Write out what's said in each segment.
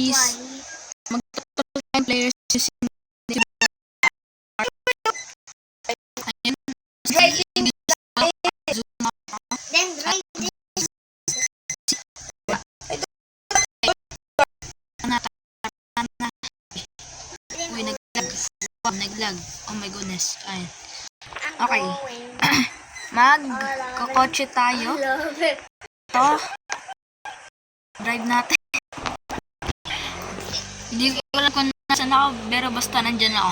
is mag-total players using naglag. Oh my goodness. Ayun. Okay. Mag-kokotse tayo. Ito. Drive natin. Hindi ko alam kung nasan ako, pero basta nandyan ako.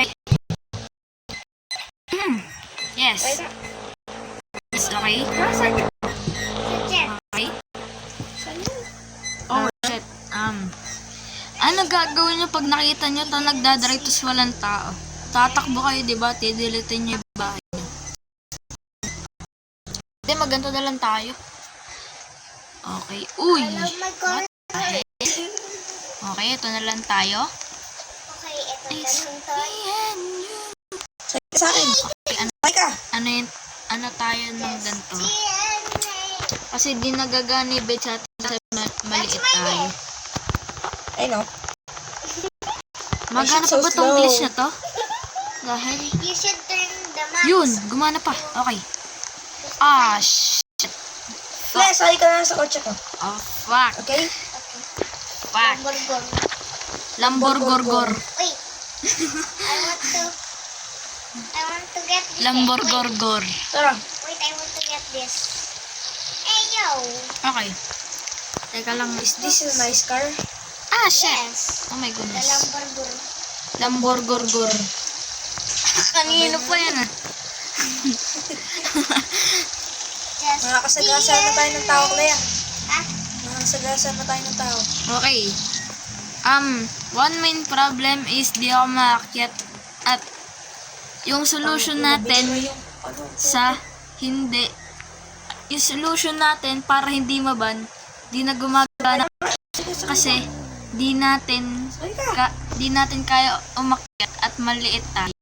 Okay. Yes. Yes, okay. Okay. Oh, shit. Ano gagawin nyo pag nakita nyo ito nagdadrive tapos walang tao? Tatakbo kayo, diba? Tidilitin nyo yung bahay nyo. Hindi, maganto na lang tayo. Okay. Uy! What the heck? Okay, ito na lang tayo. Okay, ito na lang tayo. Sa akin. Okay, ano tayo ng ganito? Kasi di nagagani bet sa atin kasi maliit tayo. Ay, no. Magana pa ba tong glitch na to? Dahil... You should turn the max. Yun! Gumana pa. Okay. Ah, shit. Flash, sakay ka na sa kotse ko. Oh, fuck. Okay? Fuck. Burger. Lamborgorgor. Wait. I want to get this. Lamborgorgor. Tara. Wait, I want to get this. Hey, yo. Okay. Teka lang. Is this a nice car? Ah, shit. Yes. Oh my The goodness. Lamborghini. Lamborgorgor. Kanino pa yan ah? Just Makakasagasa na tayo ng tao, Clea. Ha? Makakasagasa na tayo ng tao. Okay. One main problem is di ako maakyat at yung solution natin sa hindi yung solution natin para hindi maban di na gumagana kasi di natin kaya umakyat at maliit tayo.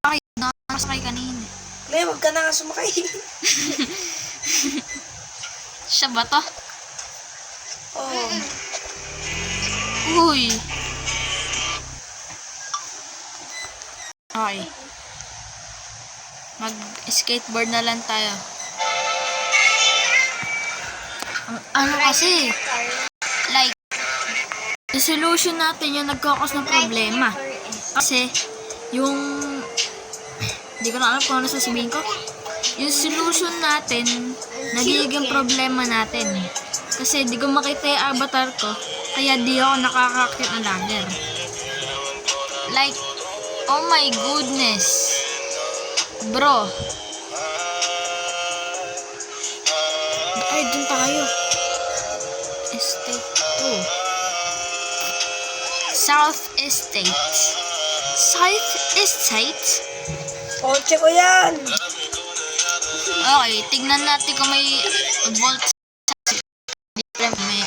Ay, nakasakay kanina. Clea, wag ka na nga sumakay. Siya ba to? Oh. Uy. Okay. Mag-skateboard na lang tayo. Ano kasi, like, yung solution natin yung nagkakos ng problema. Kasi, yung, hindi ko na alam kung ano sasabihin ko. Yung solution natin, nagiging problema natin. Kasi di ko makita yung avatar ko, kaya di ako nakakakit na ladder. Like, oh my goodness. Bro. Ay, dun tayo. Estate 2. South Estate. South Estate? Kotse ko yan. Okay, tignan natin kung may volt. May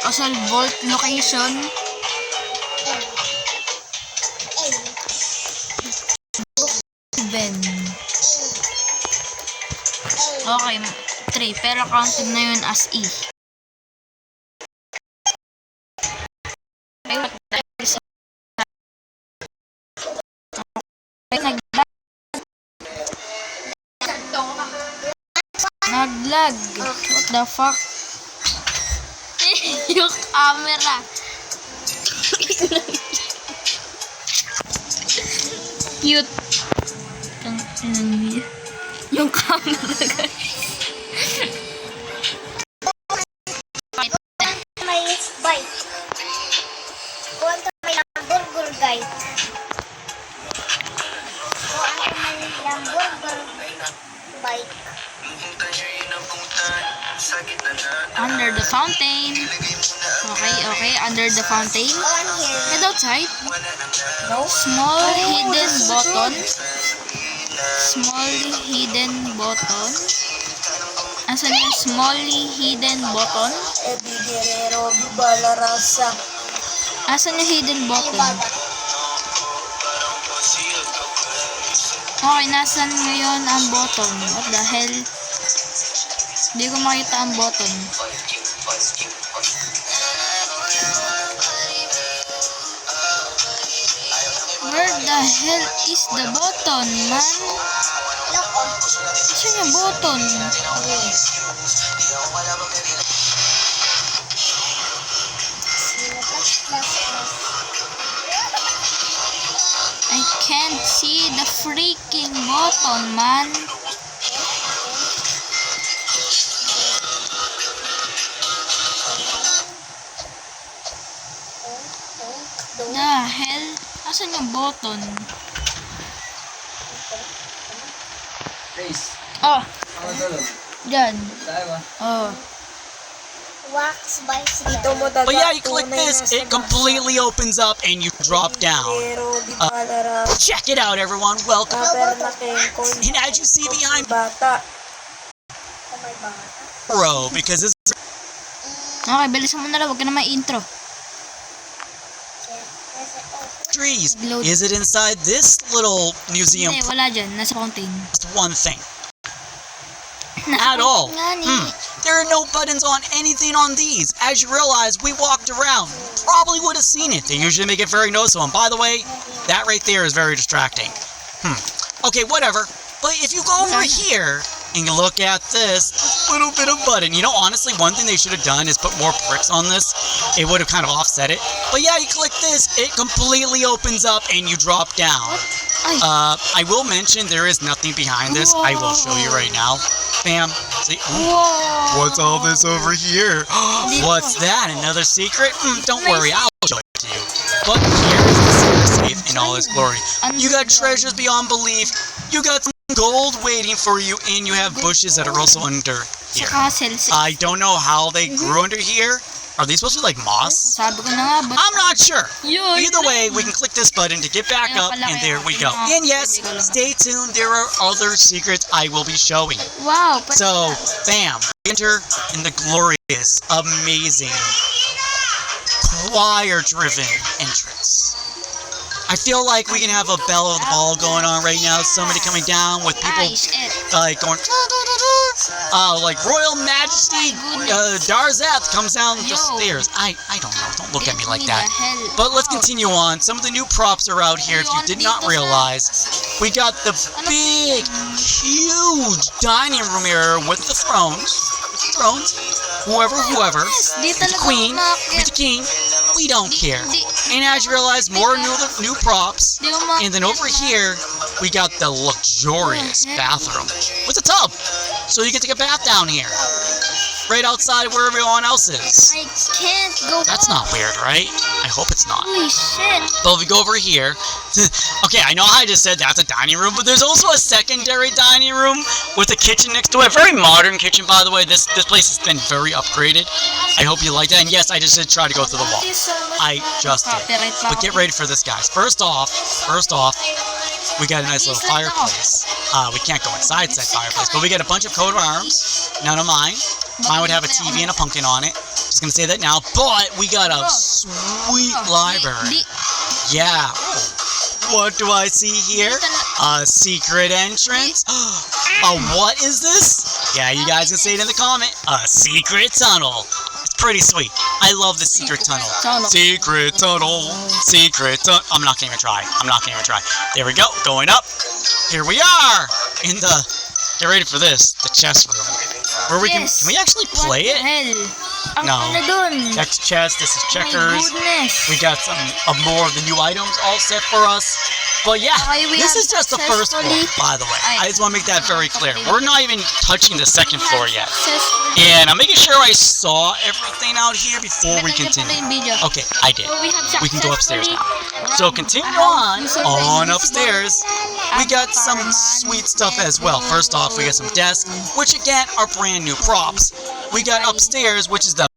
Asal volt location. Ben. Okay, 3 pero counted na yun as E. Naglag. What the fuck? Yung camera. Cute. Yung camera, guys. My bike. Go on to my Lamborghini guys. Go on to my Lamborghini bike. Under the fountain. Okay, under the fountain. Go on here. Head outside. No? Small hidden button. Small hidden button. Asan yung smally hidden button? Eddie Guerrero, Viva la Raza. Asan yung hidden button? Ibaba. Okay, nasan ngayon ang button? What the hell? Hindi ko makita ang button. Where the hell is the button, man? Lock on. Asan yung button? I can't see the freaking button, man. The hell? Asan yung button? Grace, Oh, ako tulog. dyan. Tayo ba? Oh. Wax by Dito mo Sierra. daga. But yeah, you click tunay this, na it sagasa. completely opens up and you drop down. Guerrero, Viva la Raza. Check it out, everyone. Welcome. Tabernacle, And as you see behind bata. Oh my God. Bro, because this is Okay, bilisan mo na lang. Huwag ka na may intro. trees. Is it inside this little museum? Hindi, wala dyan. Nasa fountain. Just one thing. Nasa At all. fountain nga ni. There are no buttons on anything on these. As you realize, we walked around. Probably would have seen it. They usually make it very noticeable. And by the way, that right there is very distracting. Okay, whatever. But if you go over here and you look at this little bit of button, you know, honestly, one thing they should have done is put more bricks on this. It would have kind of offset it. But yeah, you click this, it completely opens up and you drop down. Ay, I will mention there is nothing behind this. I will show you right now. Bam. See? whoa. What's all this over here? What's that? Another secret? Don't worry, I'll show it to you. But here is the secret safe in all its glory. You got treasures beyond belief. You got some gold waiting for you, and you have bushes that are also under Sa here. castle. I don't know how they grew under here. Are these supposed to be like moss? Sabi ko na nga, but... I'm not sure. Yun. Either way, we can click this button to get back up, and there we go. And yes, stay tuned. There are other secrets I will be showing. Wow. Pati So, na. bam, enter in the glorious, amazing, choir-driven entrance. I feel like we can have a Bell of the Ball going on right now. Somebody coming down with people Ay, shit. like going, like Royal Majesty Darzeth comes down the Yo. stairs. I don't know. Don't look at me like What that. the hell? But let's Wow. continue on. Some of the new props are out here. If you did not realize, we got the big, huge dining room area with the thrones. Whoever, Di with the talaga queen, umakyat. with the king, we don't care. Di- And as you realize, more new props. Di umakyat And then over na. here, we got the luxurious bathroom with a tub. So you can take a bath down here. Right outside where everyone else is. I can't go That's up. not weird, right? I hope it's not. Holy shit. But if we go over here, okay, I know I just said that's a dining room, but there's also a secondary dining room with a kitchen next to it. Very modern kitchen, by the way. This place has been very upgraded. I hope you like that. And yes, I just did try to go through the wall. I just did. Copyright pa But get ready for this, guys. First off, we got a nice little fireplace. We can't go inside said fireplace, but we got a bunch of coat of arms. None of mine. Mine would have a TV and a pumpkin on it. Just gonna say that now. But we got a sweet library. Di- Yeah. What do I see here? A secret entrance? What is this? Yeah, you guys can say it in the comment. A secret tunnel. It's pretty sweet. I love the secret tunnel. Secret tunnel. Secret tunnel. I'm not gonna even try. There we go. Going up. Here we are in the. Get ready for this. The chess room. Where we Yes. can we actually play What the it? hell? Ang No. ano dun? That's chess. This is My checkers. goodness. We got some more of the new items all set for us. But yeah, Okay, we this have is just the first floor, successfully- by the way. I just want to make that very clear. Okay. We're not even touching the second floor yet. Successfully- And I'm making sure I saw everything out here before we Ganyan pala yung continue. video. Okay, I did. So we have We can go upstairs now. successfully So run continue around using the on invisible upstairs. We got some sweet stuff as well. First off, we got some desks, which again are brand new props. We got upstairs, which is the